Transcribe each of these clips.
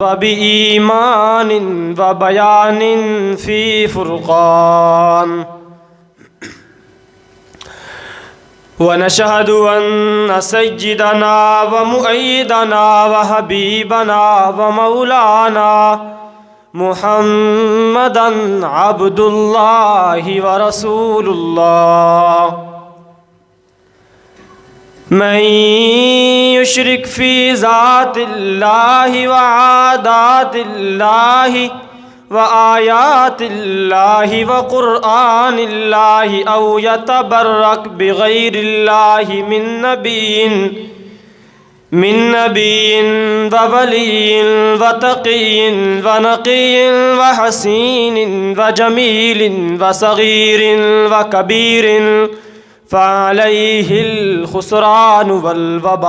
وبإيمان وبيان في فرقان ونشهد أن سيدنا ومؤيدنا وحبيبنا ومولانا محمدًا عبد الله ورسول الله من يشرك في ذات الله وعادات الله وآيات الله وقرآن الله أو يتبرك بغير الله من نبي وولي وتقي ونقي وحسين وجميل وصغير وكبير فعليه الخسران والوبال.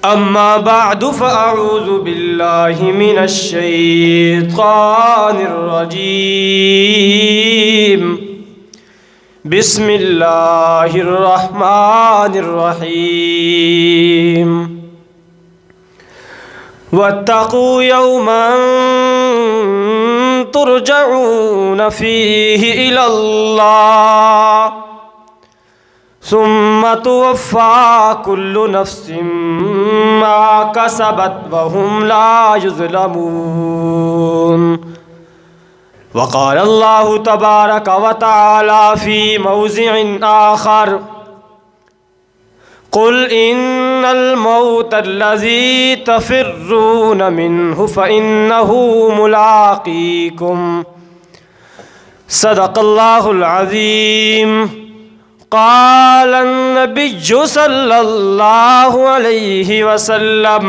أما بعد فأعوذ بالله من الشيطان الرجيم. بسم الله الرحمن الرحيم. واتقوا يوما ترجعون فيه إلى الله ثم توفى كل نفس ما كسبت وهم لا يظلمون. وقال الله تبارك وتعالى في موضع آخر: قل إن الموت الذي تفرون منه فإنه ملاقيكم. صدق الله العظيم. قال النبي صلى الله عليه وسلم: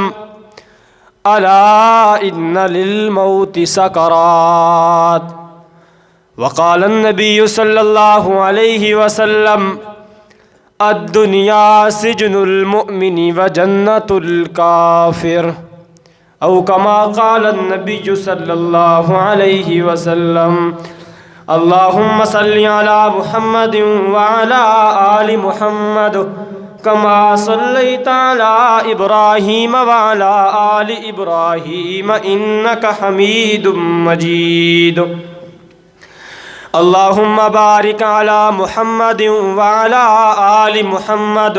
ألا إن للموت سكرات. وقال النبي صلى الله عليه وسلم: الدنيا سجن المؤمن وجنة الكافر، أو كما قال النبي صلى الله عليه وسلم. اللهم صل على محمد وعلى آل محمد كما صليت على إبراهيم وعلى آل إبراهيم إنك حميد مجيد. اللهم بارك على محمد وعلى آل محمد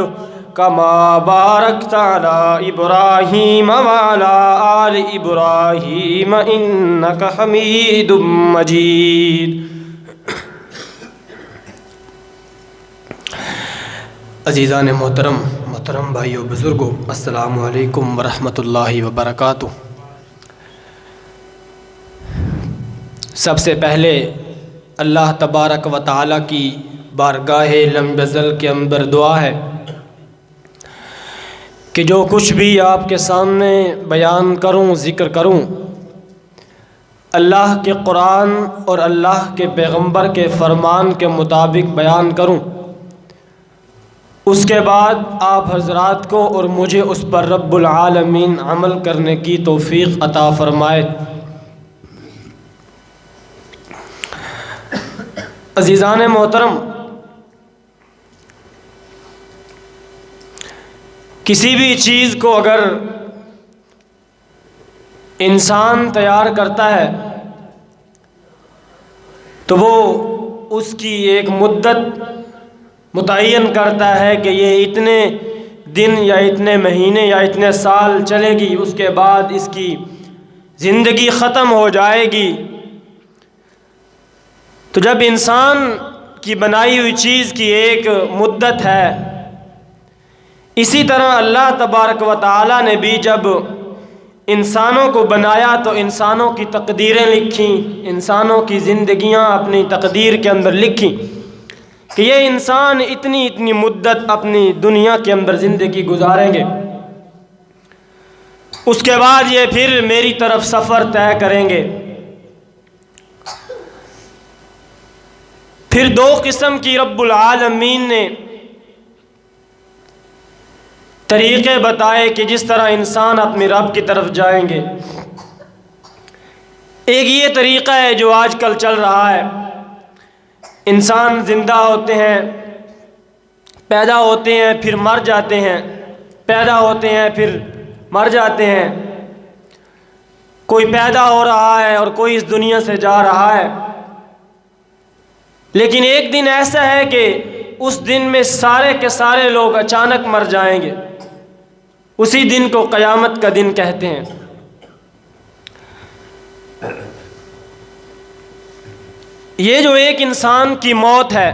كما باركت على إبراهيم وعلى آل إبراهيم إنك حميد مجيد. عزیزان محترم بھائیو بزرگو، السلام علیکم ورحمۃ اللہ وبرکاتہ۔ سب سے پہلے اللہ تبارک و تعالیٰ کی بارگاہ لم یزل کے اندر دعا ہے کہ جو کچھ بھی آپ کے سامنے بیان کروں، ذکر کروں، اللہ کے قرآن اور اللہ کے پیغمبر کے فرمان کے مطابق بیان کروں، اس کے بعد آپ حضرات کو اور مجھے اس پر رب العالمین عمل کرنے کی توفیق عطا فرمائے۔ عزیزان محترم، کسی بھی چیز کو اگر انسان تیار کرتا ہے تو وہ اس کی ایک مدت متعین کرتا ہے کہ یہ اتنے دن یا اتنے مہینے یا اتنے سال چلے گی، اس کے بعد اس کی زندگی ختم ہو جائے گی۔ تو جب انسان کی بنائی ہوئی چیز کی ایک مدت ہے، اسی طرح اللہ تبارک و تعالیٰ نے بھی جب انسانوں کو بنایا تو انسانوں کی تقدیریں لکھیں، انسانوں کی زندگیاں اپنی تقدیر کے اندر لکھیں کہ یہ انسان اتنی مدت اپنی دنیا کے اندر زندگی گزاریں گے، اس کے بعد یہ پھر میری طرف سفر طے کریں گے۔ پھر دو قسم کی رب العالمین نے طریقے بتائے کہ جس طرح انسان اپنے رب کی طرف جائیں گے۔ ایک یہ طریقہ ہے جو آج کل چل رہا ہے، انسان زندہ ہوتے ہیں، پیدا ہوتے ہیں، پھر مر جاتے ہیں، پیدا ہوتے ہیں پھر مر جاتے ہیں، کوئی پیدا ہو رہا ہے اور کوئی اس دنیا سے جا رہا ہے، لیکن ایک دن ایسا ہے کہ اس دن میں سارے کے سارے لوگ اچانک مر جائیں گے۔ اسی دن کو قیامت کا دن کہتے ہیں۔ یہ جو ایک انسان کی موت ہے،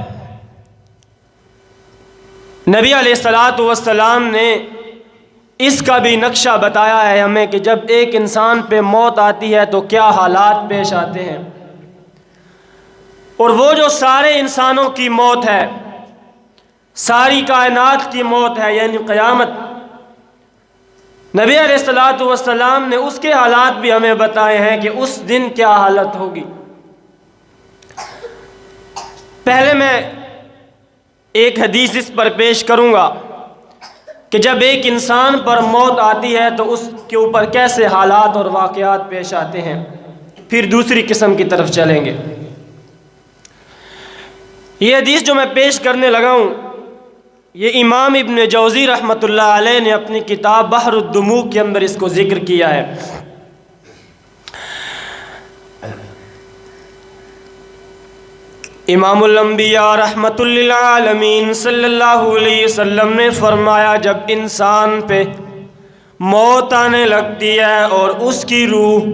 نبی علیہ الصلاۃ والسلام نے اس کا بھی نقشہ بتایا ہے ہمیں کہ جب ایک انسان پہ موت آتی ہے تو کیا حالات پیش آتے ہیں۔ اور وہ جو سارے انسانوں کی موت ہے، ساری کائنات کی موت ہے، یعنی قیامت، نبی علیہ الصلاۃ والسلام نے اس کے حالات بھی ہمیں بتائے ہیں کہ اس دن کیا حالت ہوگی۔ پہلے میں ایک حدیث اس پر پیش کروں گا کہ جب ایک انسان پر موت آتی ہے تو اس کے اوپر کیسے حالات اور واقعات پیش آتے ہیں، پھر دوسری قسم کی طرف چلیں گے۔ یہ حدیث جو میں پیش کرنے لگا ہوں، یہ امام ابن جوزی رحمۃ اللہ علیہ نے اپنی کتاب بحر الدموع کے اندر اس کو ذکر کیا ہے۔ امام الانبیاء رحمۃ للعالمین صلی اللہ علیہ وسلم نے فرمایا، جب انسان پہ موت آنے لگتی ہے اور اس کی روح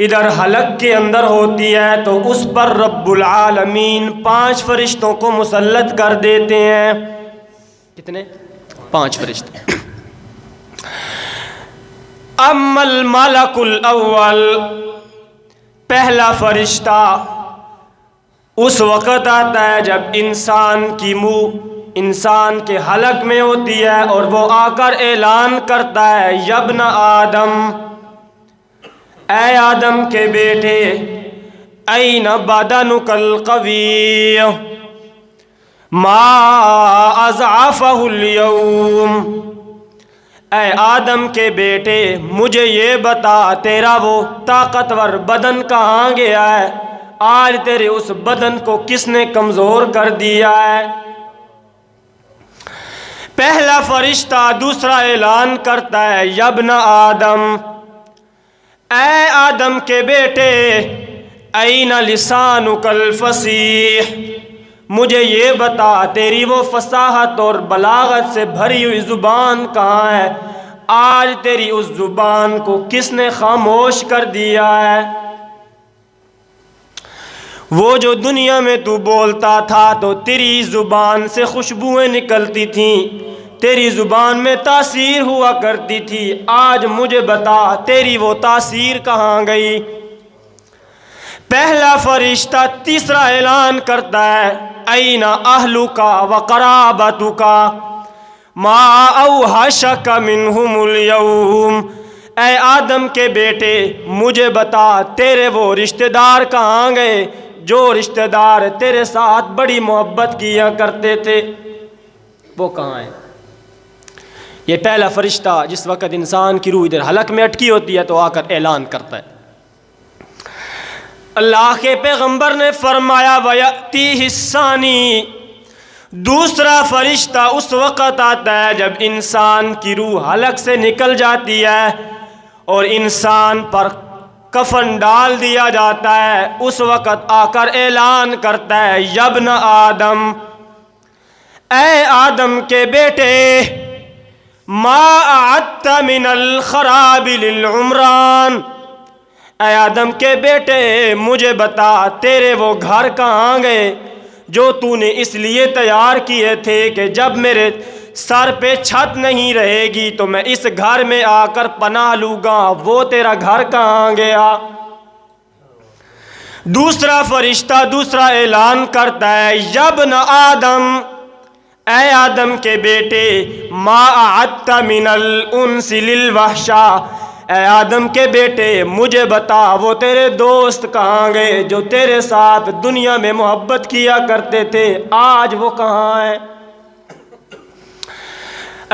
ادھر حلق کے اندر ہوتی ہے تو اس پر رب العالمین 5 فرشتوں کو مسلط کر دیتے ہیں۔ کتنے؟ 5 فرشتے۔ اما الملک الاول، پہلا فرشتہ اس وقت آتا ہے جب انسان کی منہ انسان کے حلق میں ہوتی ہے اور وہ آ کر اعلان کرتا ہے، یبن آدم، اے آدم کے بیٹے، این بدنک القوی ما اضعفہ اليوم، اے آدم کے بیٹے مجھے یہ بتا تیرا وہ طاقتور بدن کہاں گیا ہے، آج تیرے اس بدن کو کس نے کمزور کر دیا ہے۔ پہلا فرشتہ دوسرا اعلان کرتا ہے، یبن آدم، اے آدم کے بیٹے، این لسانک الفصیح، مجھے یہ بتا تیری وہ فصاحت اور بلاغت سے بھری ہوئی زبان کہاں ہے، آج تیری اس زبان کو کس نے خاموش کر دیا ہے۔ وہ جو دنیا میں تو بولتا تھا تو تیری زبان سے خوشبوئیں نکلتی تھیں، تیری زبان میں تاثیر ہوا کرتی تھی، آج مجھے بتا تیری وہ تاثیر کہاں گئی۔ پہلا فرشتہ تیسرا اعلان کرتا ہے، این اہلک و قرابتک ما اوحشک منہم اليوم، اے آدم کے بیٹے مجھے بتا تیرے وہ رشتہ دار کہاں گئے جو رشتہ دار تیرے ساتھ بڑی محبت کیا کرتے تھے، وہ کہاں ہیں۔ یہ پہلا فرشتہ جس وقت انسان کی روح ادھر حلق میں اٹکی ہوتی ہے تو آ کر اعلان کرتا ہے۔ اللہ کے پیغمبر نے فرمایا، وَيَأْتِيهِ الثَّانِي، دوسرا فرشتہ اس وقت آتا ہے جب انسان کی روح حلق سے نکل جاتی ہے اور انسان پر کفن ڈال دیا جاتا ہے، اس وقت آ کر اعلان کرتا ہے، یبن آدم، اے آدم کے بیٹے، ما اعدت من الخراب للعمران، اے آدم کے بیٹے مجھے بتا تیرے وہ گھر کہاں گئے جو تو نے اس لیے تیار کیے تھے کہ جب میرے سر پہ چھت نہیں رہے گی تو میں اس گھر میں آ کر پناہ لوں گا، وہ تیرا گھر کہاں گیا۔ دوسرا فرشتہ دوسرا اعلان کرتا ہے، یبن آدم، اے آدم کے بیٹے، ما اعدت من الانس للوحشا، اے آدم کے بیٹے مجھے بتا وہ تیرے دوست کہاں گئے جو تیرے ساتھ دنیا میں محبت کیا کرتے تھے، آج وہ کہاں ہیں۔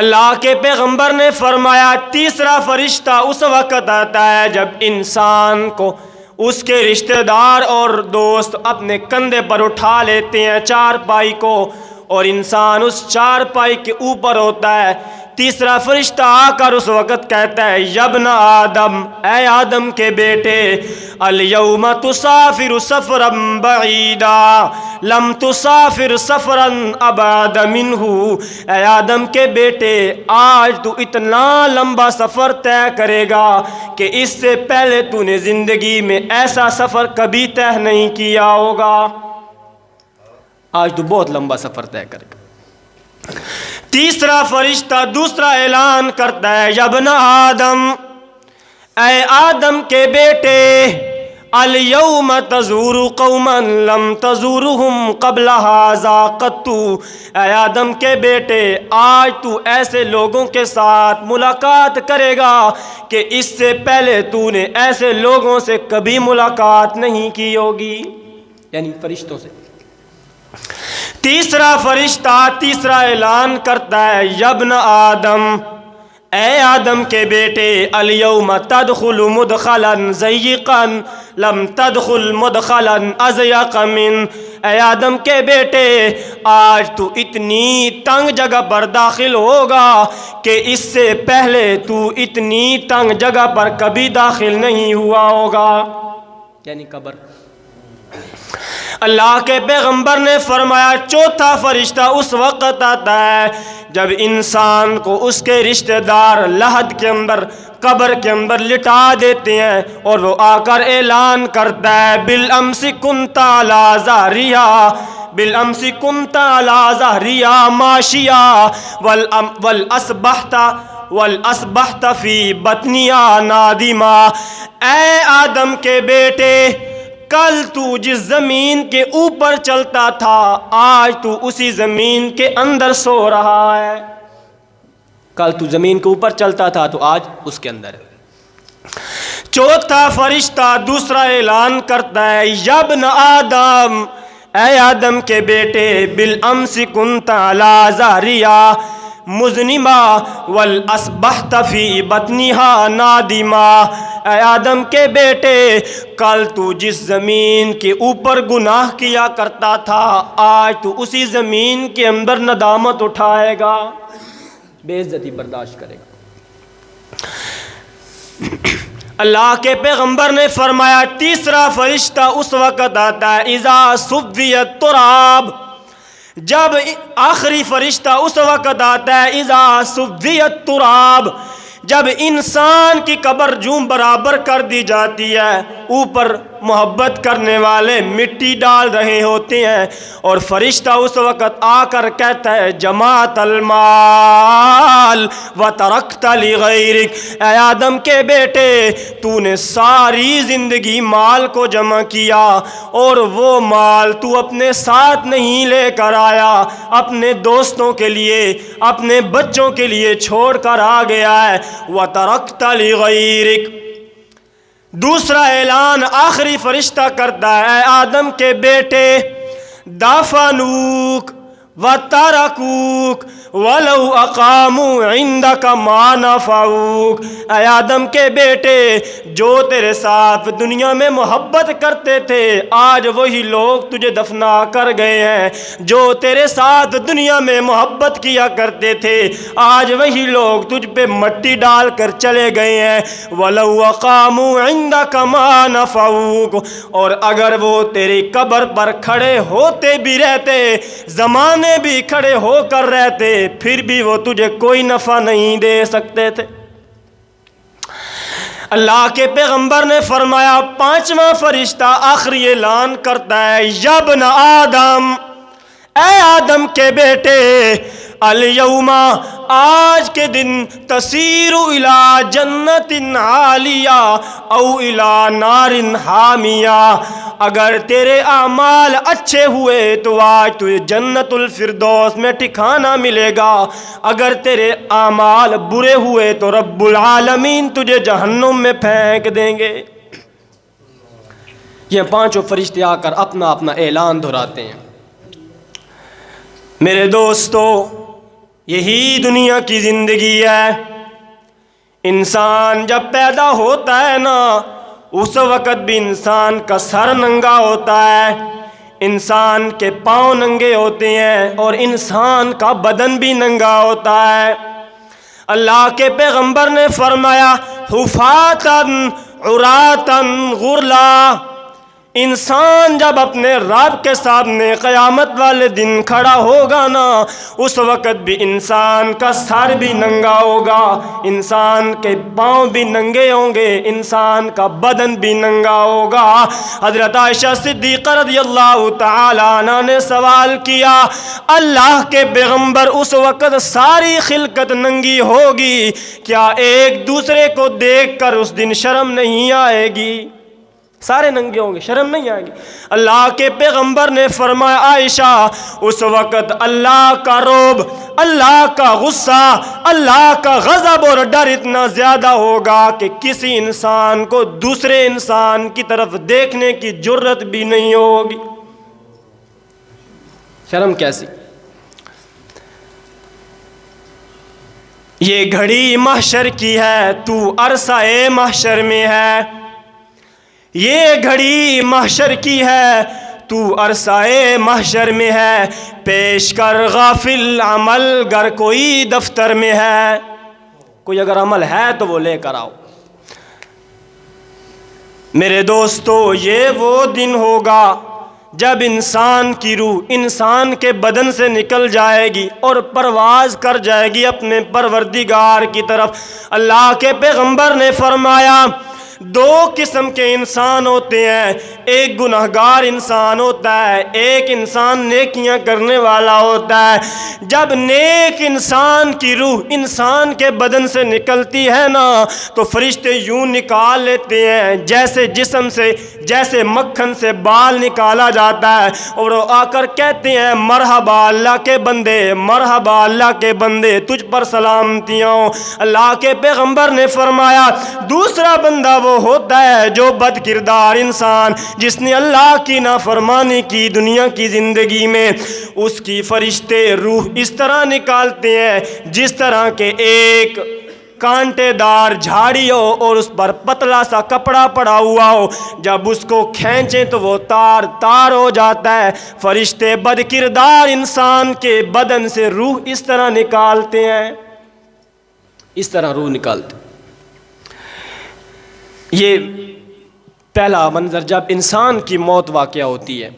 اللہ کے پیغمبر نے فرمایا، تیسرا فرشتہ اس وقت آتا ہے جب انسان کو اس کے رشتہ دار اور دوست اپنے کندھے پر اٹھا لیتے ہیں چارپائی کو، اور انسان اس چارپائی کے اوپر ہوتا ہے، تیسرا فرشتہ آ کر اس وقت کہتا ہے یبن آدم، اے آدم کے بیٹے، الیوم تسافر سفرا بعیدا لم تسافر سفرا ابعد منہ، اے آدم کے بیٹے آج تو اتنا لمبا سفر طے کرے گا کہ اس سے پہلے تو نے زندگی میں ایسا سفر کبھی طے نہیں کیا ہوگا۔ آج تو بہت لمبا سفر طے کرے گا۔ تیسرا فرشتہ دوسرا اعلان کرتا ہے یبن آدم، اے آدم کے بیٹے، الیوم تزور قوما لم تزورہم قبل ھذا قط، اے آدم کے بیٹے آج تو ایسے لوگوں کے ساتھ ملاقات کرے گا کہ اس سے پہلے تو نے ایسے لوگوں سے کبھی ملاقات نہیں کی ہوگی، یعنی فرشتوں سے۔ تیسرا فرشتہ تیسرا اعلان کرتا ہے یبن آدم، اے آدم کے بیٹے، الیوم تدخل مدخلا ضیقا لم تدخل مدخلا اضیق من، اے آدم کے بیٹے آج تو اتنی تنگ جگہ پر داخل ہوگا کہ اس سے پہلے تو اتنی تنگ جگہ پر کبھی داخل نہیں ہوا ہوگا، یعنی قبر۔ اللہ کے پیغمبر نے فرمایا چوتھا فرشتہ اس وقت آتا ہے جب انسان کو اس کے رشتہ دار لحد کے اندر، قبر کے اندر لٹا دیتے ہیں، اور وہ آ کر اعلان کرتا ہے بالامس کنت علی ظہریہا، بالامس کنت علی ظہریہا ماشیا والاصبحت فی بطنیا نادما، اے آدم کے بیٹے کل تو جس زمین کے اوپر چلتا تھا آج تو اسی زمین کے اندر سو رہا ہے۔ کل تو زمین کے اوپر چلتا تھا تو آج اس کے اندر ہے۔ چوتھا فرشتہ دوسرا اعلان کرتا ہے یبن آدم، اے آدم کے بیٹے، بالامس کنت علی ظہریہا مذنبا والاصبحت فی بطنہا نادما، اے آدم کے بیٹے کل تو جس زمین کے اوپر گناہ کیا کرتا تھا آج تو اسی زمین کے اندر ندامت اٹھائے گا، بے عزتی برداشت کرے گا۔ اللہ کے پیغمبر نے فرمایا تیسرا فرشتہ اس وقت آتا ہے اذا سوی التراب، جب آخری فرشتہ اس وقت آتا ہے اذا سوی التراب، جب انسان کی قبر جوں برابر کر دی جاتی ہے، اوپر محبت کرنے والے مٹی ڈال رہے ہوتے ہیں اور فرشتہ اس وقت آ کر کہتا ہے جماعت المال وترکت لغیرک، اے آدم کے بیٹے تو نے ساری زندگی مال کو جمع کیا اور وہ مال تو اپنے ساتھ نہیں لے کر آیا، اپنے دوستوں کے لیے، اپنے بچوں کے لیے چھوڑ کر آ گیا ہے، وترکت لغیرک۔ دوسرا اعلان آخری فرشتہ کرتا ہے اے آدم کے بیٹے دفنوک وترکوک ولو اقاموا عندک ما نفعوک، اے آدم کے بیٹے جو تیرے ساتھ دنیا میں محبت کرتے تھے آج وہی لوگ تجھے دفنا کر گئے ہیں، جو تیرے ساتھ دنیا میں محبت کیا کرتے تھے آج وہی لوگ تجھ پہ مٹی ڈال کر چلے گئے ہیں، ولو اقاموا عندک ما نفعوک، اور اگر وہ تیری قبر پر کھڑے ہوتے بھی رہتے، زمانے بھی کھڑے ہو کر رہتے، پھر بھی وہ تجھے کوئی نفع نہیں دے سکتے تھے۔ اللہ کے پیغمبر نے فرمایا پانچواں فرشتہ آخری اعلان کرتا ہے یبن آدم، اے آدم کے بیٹے الیوم، آج کے دن تسیر الی جنت عالیہ او الی نار حامیہ، اگر تیرے اعمال اچھے ہوئے تو آج تجھے جنت الفردوس میں ٹھکانہ ملے گا، اگر تیرے اعمال برے ہوئے تو رب العالمین تجھے جہنم میں پھینک دیں گے۔ یہ پانچوں فرشتے آ کر اپنا اپنا اعلان دہراتے ہیں۔ میرے دوستو یہی دنیا کی زندگی ہے۔ انسان جب پیدا ہوتا ہے نا اس وقت بھی انسان کا سر ننگا ہوتا ہے، انسان کے پاؤں ننگے ہوتے ہیں اور انسان کا بدن بھی ننگا ہوتا ہے۔ اللہ کے پیغمبر نے فرمایا حفاتن عراتن غرلا، انسان جب اپنے رب کے سامنے قیامت والے دن کھڑا ہوگا نا، اس وقت بھی انسان کا سر بھی ننگا ہوگا، انسان کے پاؤں بھی ننگے ہوں گے، انسان کا بدن بھی ننگا ہوگا۔ حضرت عائشہ صدیقہ رضی اللہ تعالیٰ عنہ نے سوال کیا، اللہ کے پیغمبر اس وقت ساری خلقت ننگی ہوگی، کیا ایک دوسرے کو دیکھ کر اس دن شرم نہیں آئے گی؟ سارے ننگے ہوں گے، شرم نہیں آئے گی؟ اللہ کے پیغمبر نے فرمایا عائشہ اس وقت اللہ کا رعب، اللہ کا غصہ، اللہ کا غضب اور ڈر اتنا زیادہ ہوگا کہ کسی انسان کو دوسرے انسان کی طرف دیکھنے کی جرت بھی نہیں ہوگی۔ شرم کیسی؟ یہ گھڑی محشر کی ہے، تو عرصہ محشر میں ہے، یہ گھڑی محشر کی ہے، تو عرصہ محشر میں ہے، پیش کر غافل عمل گر کوئی دفتر میں ہے۔ کوئی اگر عمل ہے تو وہ لے کر آؤ۔ میرے دوستو، یہ وہ دن ہوگا جب انسان کی روح انسان کے بدن سے نکل جائے گی اور پرواز کر جائے گی اپنے پروردگار کی طرف۔ اللہ کے پیغمبر نے فرمایا دو قسم کے انسان ہوتے ہیں، ایک گناہگار انسان ہوتا ہے، ایک انسان نیکیاں کرنے والا ہوتا ہے۔ جب نیک انسان کی روح انسان کے بدن سے نکلتی ہے نا، تو فرشتے یوں نکال لیتے ہیں جیسے جسم سے، جیسے مکھن سے بال نکالا جاتا ہے، اور وہ آ کر کہتے ہیں مرحبا اللہ کے بندے، مرحبا اللہ کے بندے، تجھ پر سلامتیاں ہوں۔ اللہ کے پیغمبر نے فرمایا دوسرا بندہ وہ ہوتا ہے جو بد کردار انسان، جس نے اللہ کی نافرمانی کی دنیا کی زندگی میں، اس کی فرشتے روح اس طرح نکالتے ہیں جس طرح کے ایک کانٹے دار جھاڑی ہو اور اس پر پتلا سا کپڑا پڑا ہوا ہو، جب اس کو کھینچیں تو وہ تار تار ہو جاتا ہے۔ فرشتے بد کردار انسان کے بدن سے روح اس طرح نکالتے ہیں، اس طرح روح نکالتے ہیں۔ یہ پہلا منظر جب انسان کی موت واقع ہوتی ہے۔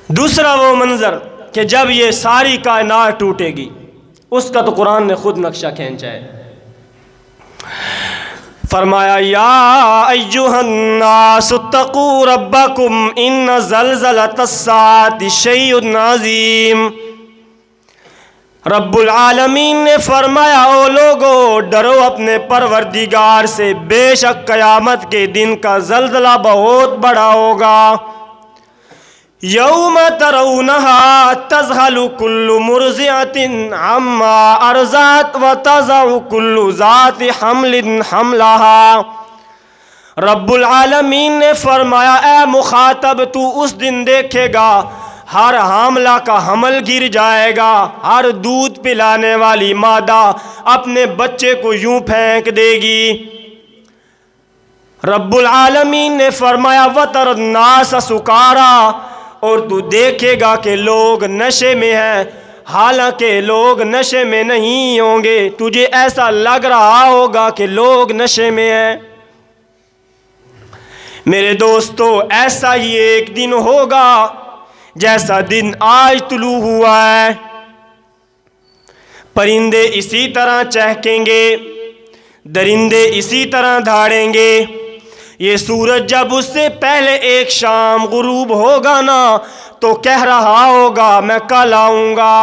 دوسرا وہ منظر کہ جب یہ ساری کائنات ٹوٹے گی، اس کا تو قرآن نے خود نقشہ کھینچا ہے۔ فرمایا یا ایھا الناس اتقوا ربکم ان زلزلۃ الساعۃ شیء عظیم۔ رب العالمین نے فرمایا او لوگو ڈرو اپنے پروردگار سے، بے شک قیامت کے دن کا زلزلہ بہت بڑا ہوگا۔ یوم ترونہا تذہل کل مرضعۃ عما ارضعت وتضع کل ذات حمل حملہا۔ رب العالمین نے فرمایا اے مخاطب تو اس دن دیکھے گا ہر حاملہ کا حمل گر جائے گا، ہر دودھ پلانے والی مادہ اپنے بچے کو یوں پھینک دے گی۔ رب العالمین نے فرمایا وَتَرَى النَّاسَ سُكَارَىٰ، اور تو دیکھے گا کہ لوگ نشے میں ہیں، حالانکہ لوگ نشے میں نہیں ہوں گے، تجھے ایسا لگ رہا ہوگا کہ لوگ نشے میں ہیں۔ میرے دوستو، ایسا ہی ایک دن ہوگا جیسا دن آج طلوع ہوا ہے۔ پرندے اسی طرح چہکیں گے، درندے اسی طرح دھاڑیں گے۔ یہ سورج جب اس سے پہلے ایک شام غروب ہوگا نا، تو کہہ رہا ہوگا میں کل آؤں گا۔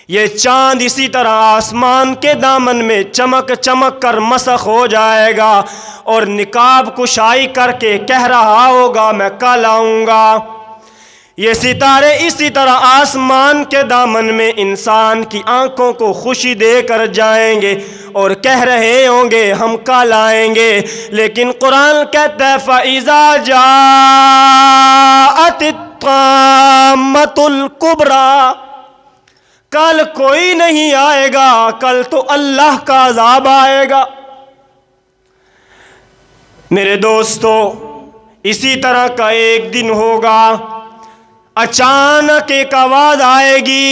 یہ چاند اسی طرح آسمان کے دامن میں چمک چمک کر مسخ ہو جائے گا اور نقاب کشائی کر کے کہہ رہا ہوگا میں کل آؤں گا۔ یہ ستارے اسی طرح آسمان کے دامن میں انسان کی آنکھوں کو خوشی دے کر جائیں گے اور کہہ رہے ہوں گے ہم کل آئیں گے، لیکن قرآن کہتا ہے فَإِذَا جَاءَتِ الطَّامَّةُ الْكُبْرَىٰ، کل کوئی نہیں آئے گا، کل تو اللہ کا عذاب آئے گا۔ میرے دوستو، اسی طرح کا ایک دن ہوگا، اچانک ایک آواز آئے گی،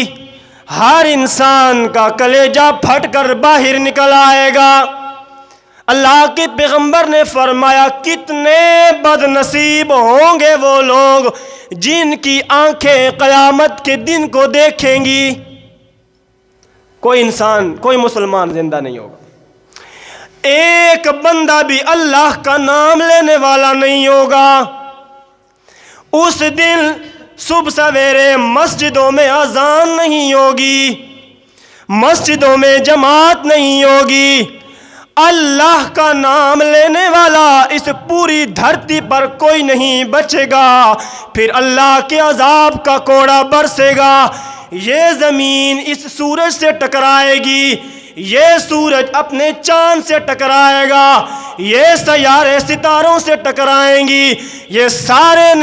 ہر انسان کا کلیجہ پھٹ کر باہر نکل آئے گا۔ اللہ کے پیغمبر نے فرمایا کتنے بد نصیب ہوں گے وہ لوگ جن کی آنکھیں قیامت کے دن کو دیکھیں گی۔ کوئی انسان، کوئی مسلمان زندہ نہیں ہوگا، ایک بندہ بھی اللہ کا نام لینے والا نہیں ہوگا۔ اس دن صبح سویرے مسجدوں میں اذان نہیں ہوگی، مسجدوں میں جماعت نہیں ہوگی۔ اللہ کا نام لینے والا اس پوری دھرتی پر کوئی نہیں بچے گا۔ پھر اللہ کے عذاب کا کوڑا برسے گا۔ یہ زمین اس سورج سے ٹکرائے گی، یہ سورج اپنے چاند سے ٹکرائے گا، یہ سیارے ستاروں سے ٹکرائیں گی، یہ سارا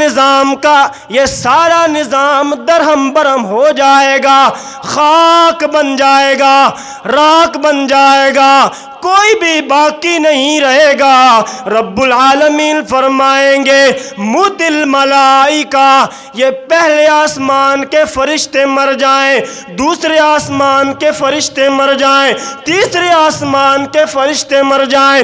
نظام درہم برہم ہو جائے گا، خاک بن جائے گا، راکھ بن جائے گا، کوئی بھی باقی نہیں رہے گا۔ رب العالمین فرمائیں گے مت الملائکہ، یہ پہلے آسمان کے فرشتے مر جائیں، دوسرے آسمان کے فرشتے مر جائیں، تیسرے آسمان کے فرشتے مر جائیں،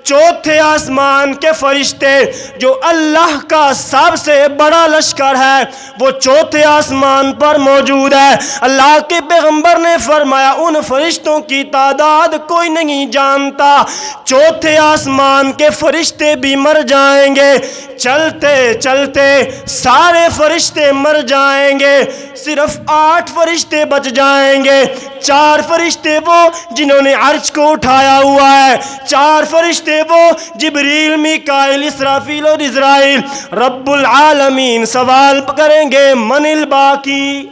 چوتھے آسمان کے فرشتے جو اللہ کا سب سے بڑا لشکر ہے وہ چوتھے آسمان پر موجود ہے۔ اللہ کے پیغمبر نے فرمایا ان فرشتوں کی تعداد کوئی نہیں جانتا، چوتھے آسمان کے فرشتے بھی مر جائیں گے، چلتے چلتے سارے فرشتے مر جائیں گے، صرف 8 فرشتے بچ جائیں گے۔ 4 فرشتے وہ جنہوں نے عرش کو اٹھایا ہوا ہے، 4 فرشتے وہ جبریل، میکائیل، اسرافیل اور عزرائیل۔ رب العالمین سوال کریں گے من الباقی،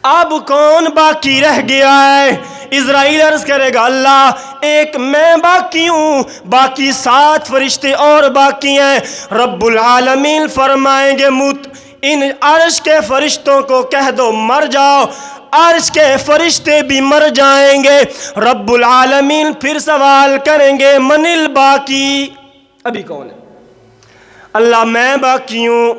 اب کون باقی رہ گیا ہے؟ عزرائیل عرض کرے گا اللہ ایک میں باقی ہوں، باقی 7 فرشتے اور باقی ہیں۔ رب العالمین فرمائیں گے مت ان عرش کے فرشتوں کو کہہ دو مر جاؤ، عرش کے فرشتے بھی مر جائیں گے۔ رب العالمین پھر سوال کریں گے من الباقی، ابھی کون ہے؟ اللہ میں باقی ہوں،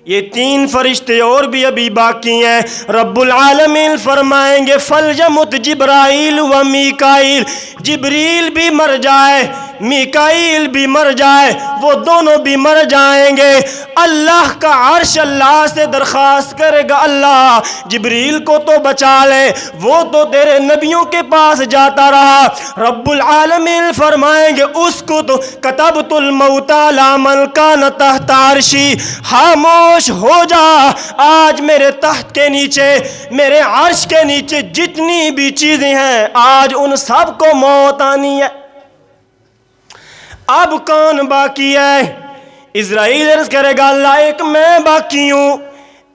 یہ 3 فرشتے اور بھی ابھی باقی ہیں۔ رب العالمین فرمائیں گے فلیمت جبرائیل و میکائیل، جبریل بھی مر جائے، میکائیل بھی مر جائے، وہ دونوں بھی مر جائیں گے۔ اللہ کا عرش اللہ سے درخواست کرے گا اللہ جبریل کو تو بچا لے، وہ تو تیرے نبیوں کے پاس جاتا رہا۔ رب العالمین فرمائیں گے اس کو تو کتبت الموت علی من کان تحت عرشی، خاموش ہو جا، آج میرے تحت کے نیچے، میرے عرش کے نیچے جتنی بھی چیزیں ہیں آج ان سب کو موت آنی ہے۔ اب کون باقی ہے؟ عزرائیل عرض کرے گا اللہ ایک میں باقی ہوں،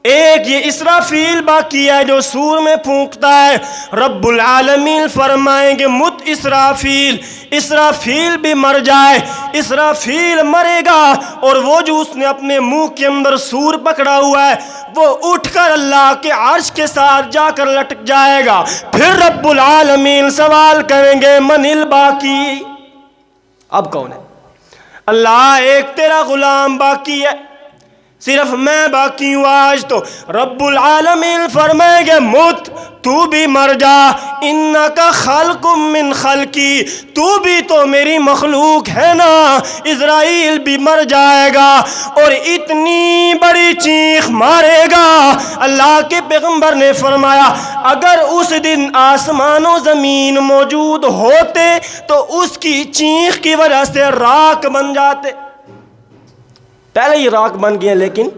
ایک یہ اسرافیل باقی ہے جو سور میں پھونکتا ہے۔ رب العالمین فرمائیں گے مت اسرافیل، اسرافیل بھی مر جائے، اسرافیل مرے گا اور وہ جو اس نے اپنے منہ کے اندر سور پکڑا ہوا ہے وہ اٹھ کر اللہ کے عرش کے ساتھ جا کر لٹک جائے گا۔ پھر رب العالمین سوال کریں گے من الباقی، اب کون ہے؟ اللہ ایک تیرا غلام باقی ہے، صرف میں باقی ہوں آج تو۔ رب العالمین فرمائیں گے مت تو بھی مر جا، انکا خلق من خلقی، تو بھی تو میری مخلوق ہے نا۔ عزرائیل بھی مر جائے گا اور اتنی بڑی چیخ مارے گا۔ اللہ کے پیغمبر نے فرمایا اگر اس دن آسمان و زمین موجود ہوتے تو اس کی چیخ کی وجہ سے راکھ بن جاتے، پہلے ہی راکھ بن گئے لیکن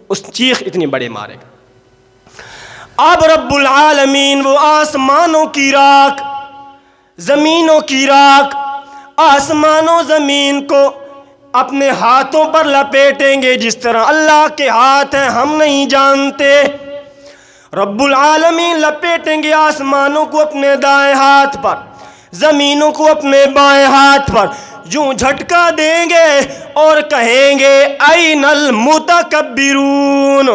اس چیخ اتنی بڑے مارے گا۔ اب رب العالمین وہ آسمانوں کی راکھ، زمینوں کی راکھ، آسمان و زمین کو اپنے ہاتھوں پر لپیٹیں گے جس طرح اللہ کے ہاتھ ہیں ہم نہیں جانتے۔ رب العالمین لپیٹیں گے آسمانوں کو اپنے دائیں ہاتھ پر، زمینوں کو اپنے بائیں ہاتھ پر، یوں جھٹکا دیں گے اور کہیں گے این المتکبرون،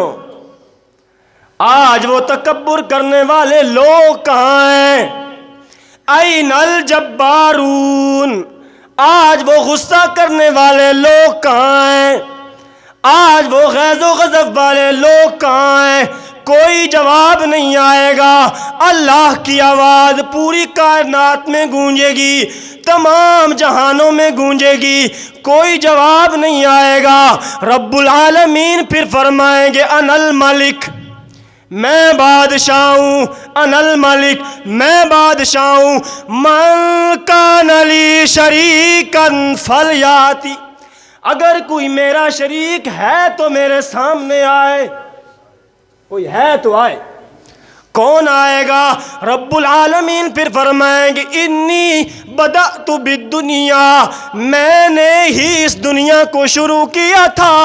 آج وہ تکبر کرنے والے لوگ کہاں ہیں؟ این الجبارون، آج وہ غصہ کرنے والے لوگ کہاں ہیں؟ آج وہ غیظ و غضب والے لوگ کہاں ہیں؟ کوئی جواب نہیں آئے گا۔ اللہ کی آواز پوری کائنات میں گونجے گی، تمام جہانوں میں گونجے گی، کوئی جواب نہیں آئے گا۔ رب العالمین پھر فرمائیں گے انا الملک، میں بادشاہ ہوں، انا الملک، میں بادشاہ ہوں، من کان لی شریکا فلیاتی، اگر کوئی میرا شریک ہے تو میرے سامنے آئے، کوئی ہے تو آئے۔ کون آئے گا؟ رب العالمین پھر فرمائیں گے انی بدأت بالدنیا، میں نے ہی اس دنیا کو شروع کیا تھا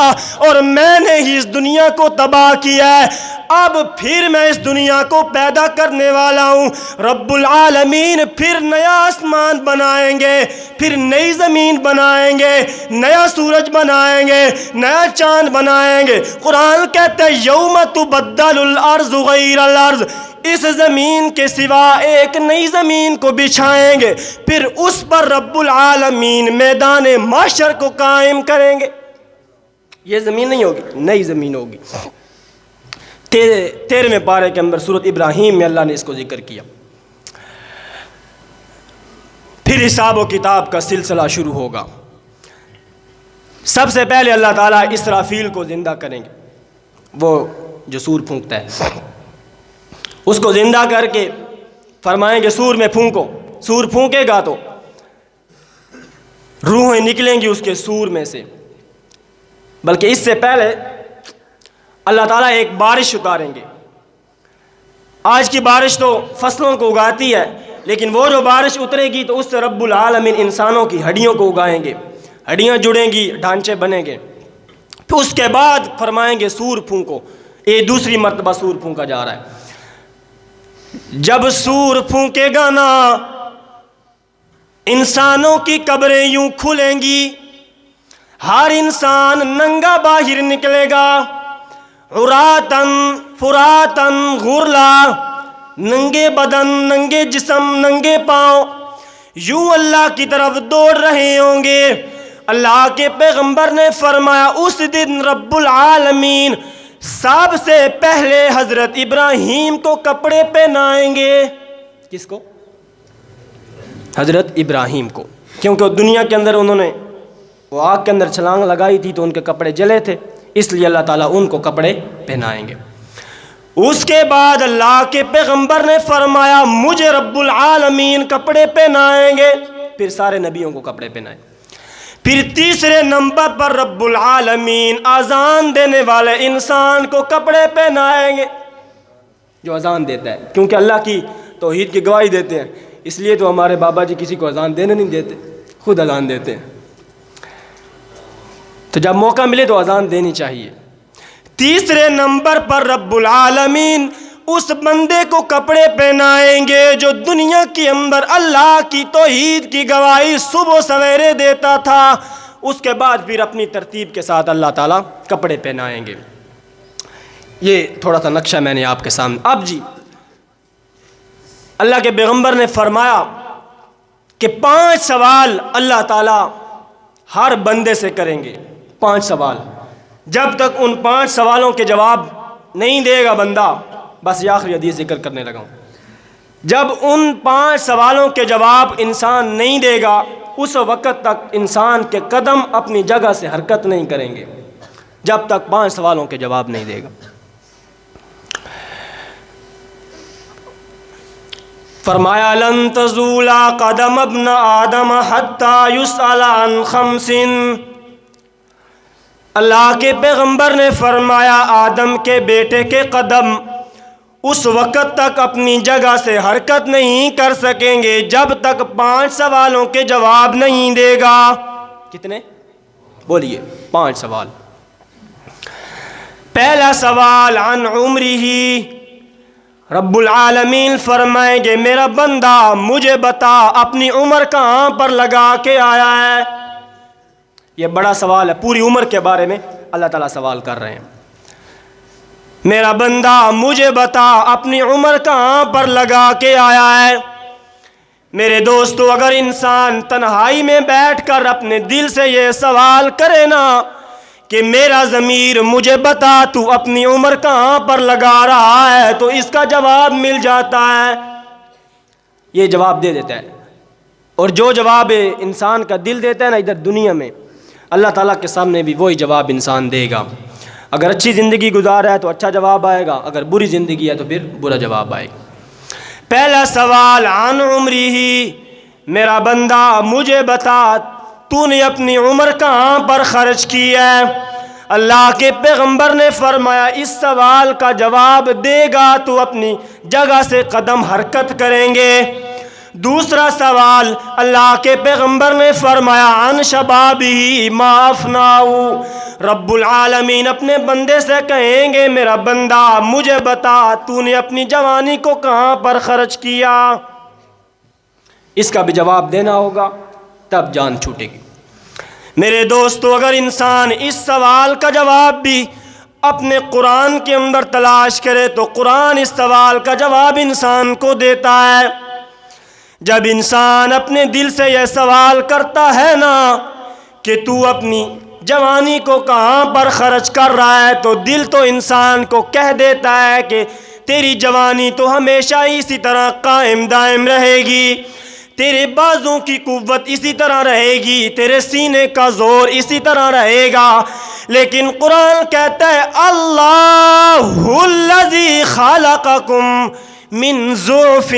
اور میں نے ہی اس دنیا کو تباہ کیا ہے، اب پھر میں اس دنیا کو پیدا کرنے والا ہوں۔ رب العالمین پھر نیا آسمان بنائیں گے، پھر نئی زمین بنائیں گے، نیا سورج بنائیں گے، نیا چاند بنائیں گے۔ قرآن کہتا ہے یوم تبدل الارض غیر الارض، اس زمین کے سوا ایک نئی زمین کو بچھائیں گے، پھر اس پر رب العالمین میدان محشر کو قائم کریں گے۔ یہ زمین نہیں ہوگی، نئی زمین ہوگی۔ 13ویں پارے کے اندر سورۃ ابراہیم میں اللہ نے اس کو ذکر کیا۔ پھر حساب و کتاب کا سلسلہ شروع ہوگا۔ سب سے پہلے اللہ تعالیٰ اسرافیل کو زندہ کریں گے، وہ جو سور پھونکتا ہے، اس کو زندہ کر کے فرمائیں گے سور میں پھونکو، سور پھونکے گا تو روحیں نکلیں گی اس کے سور میں سے۔ بلکہ اس سے پہلے اللہ تعالیٰ ایک بارش اتاریں گے۔ آج کی بارش تو فصلوں کو اگاتی ہے، لیکن وہ جو بارش اترے گی تو اس سے رب العالمین انسانوں کی ہڈیوں کو اگائیں گے، ہڈیاں جڑیں گی، ڈھانچے بنیں گے۔ پھر اس کے بعد فرمائیں گے سور پھونکو، یہ دوسری مرتبہ سور پھونکا جا رہا ہے۔ جب سور پھونکے گا نا، انسانوں کی قبریں یوں کھلیں گی، ہر انسان ننگا باہر نکلے گا، عراتن فراتن غرلا، ننگے بدن، ننگے جسم، ننگے پاؤں، یوں اللہ کی طرف دوڑ رہے ہوں گے۔ اللہ کے پیغمبر نے فرمایا اس دن رب العالمین سب سے پہلے حضرت ابراہیم کو کپڑے پہنائیں گے۔ کس کو؟ حضرت ابراہیم کو، کیونکہ دنیا کے اندر انہوں نے وہ آگ کے اندر چھلانگ لگائی تھی تو ان کے کپڑے جلے تھے، اس لیے اللہ تعالیٰ ان کو کپڑے پہنائیں گے۔ اس کے بعد اللہ کے پیغمبر نے فرمایا مجھے رب العالمین کپڑے پہنائیں گے، پھر سارے نبیوں کو کپڑے پہنائے۔ پھر تیسرے نمبر پر رب العالمین اذان دینے والے انسان کو کپڑے پہنائیں گے، جو اذان دیتا ہے، کیونکہ اللہ کی توحید کی گواہی دیتے ہیں، اس لیے تو ہمارے بابا جی کسی کو اذان دینے نہیں دیتے، خود اذان دیتے ہیں، تو جب موقع ملے تو اذان دینی چاہیے۔ تیسرے نمبر پر رب العالمین اس بندے کو کپڑے پہنائیں گے جو دنیا کے اندر اللہ کی توحید کی گواہی صبح و سویرے دیتا تھا، اس کے بعد پھر اپنی ترتیب کے ساتھ اللہ تعالیٰ کپڑے پہنائیں گے۔ یہ تھوڑا سا نقشہ میں نے آپ کے سامنے۔ اب جی اللہ کے پیغمبر نے فرمایا کہ 5 سوال اللہ تعالیٰ ہر بندے سے کریں گے، 5 سوال۔ جب تک ان 5 سوالوں کے جواب نہیں دے گا بندہ، بس یہ آخری حدیث ذکر کرنے لگا ہوں، جب ان 5 سوالوں کے جواب انسان نہیں دے گا اس وقت تک انسان کے قدم اپنی جگہ سے حرکت نہیں کریں گے، جب تک 5 سوالوں کے جواب نہیں دے گا۔ فرمایا لن تزول قدم ابن آدم حتی یسأل عن 5۔ اللہ کے پیغمبر نے فرمایا آدم کے بیٹے کے قدم اس وقت تک اپنی جگہ سے حرکت نہیں کر سکیں گے جب تک 5 سوالوں کے جواب نہیں دے گا۔ کتنے؟ بولیے، 5 سوال۔ پہلا سوال عن عمرہ، رب العالمین فرمائیں گے میرا بندہ مجھے بتا اپنی عمر کہاں پر لگا کے آیا ہے۔ یہ بڑا سوال ہے، پوری عمر کے بارے میں اللہ تعالیٰ سوال کر رہے ہیں۔ میرا بندہ مجھے بتا اپنی عمر کہاں پر لگا کے آیا ہے۔ میرے دوستو، اگر انسان تنہائی میں بیٹھ کر اپنے دل سے یہ سوال کرے نا، کہ میرا ضمیر مجھے بتا تو اپنی عمر کہاں پر لگا رہا ہے، تو اس کا جواب مل جاتا ہے، یہ جواب دے دیتا ہے۔ اور جو جواب انسان کا دل دیتا ہے نا ادھر دنیا میں، اللہ تعالیٰ کے سامنے بھی وہی جواب انسان دے گا۔ اگر اچھی زندگی گزارا ہے تو اچھا جواب آئے گا، اگر بری زندگی ہے تو پھر برا جواب آئے گا۔ پہلا سوال عن عمری ہی، میرا بندہ مجھے بتا تو نے اپنی عمر کہاں پر خرچ کی ہے۔ اللہ کے پیغمبر نے فرمایا اس سوال کا جواب دے گا تو اپنی جگہ سے قدم حرکت کریں گے۔ دوسرا سوال اللہ کے پیغمبر نے فرمایا عن شبابہ ما افناؤ، رب العالمین اپنے بندے سے کہیں گے میرا بندہ مجھے بتا تو نے اپنی جوانی کو کہاں پر خرچ کیا۔ اس کا بھی جواب دینا ہوگا تب جان چھوٹے گی۔ میرے دوستو، اگر انسان اس سوال کا جواب بھی اپنے قرآن کے اندر تلاش کرے تو قرآن اس سوال کا جواب انسان کو دیتا ہے۔ جب انسان اپنے دل سے یہ سوال کرتا ہے نا کہ تو اپنی جوانی کو کہاں پر خرچ کر رہا ہے، تو دل تو انسان کو کہہ دیتا ہے کہ تیری جوانی تو ہمیشہ اسی طرح قائم دائم رہے گی، تیرے بازوں کی قوت اسی طرح رہے گی، تیرے سینے کا زور اسی طرح رہے گا۔ لیکن قرآن کہتا ہے اللہ الذی خلقکم من ضعف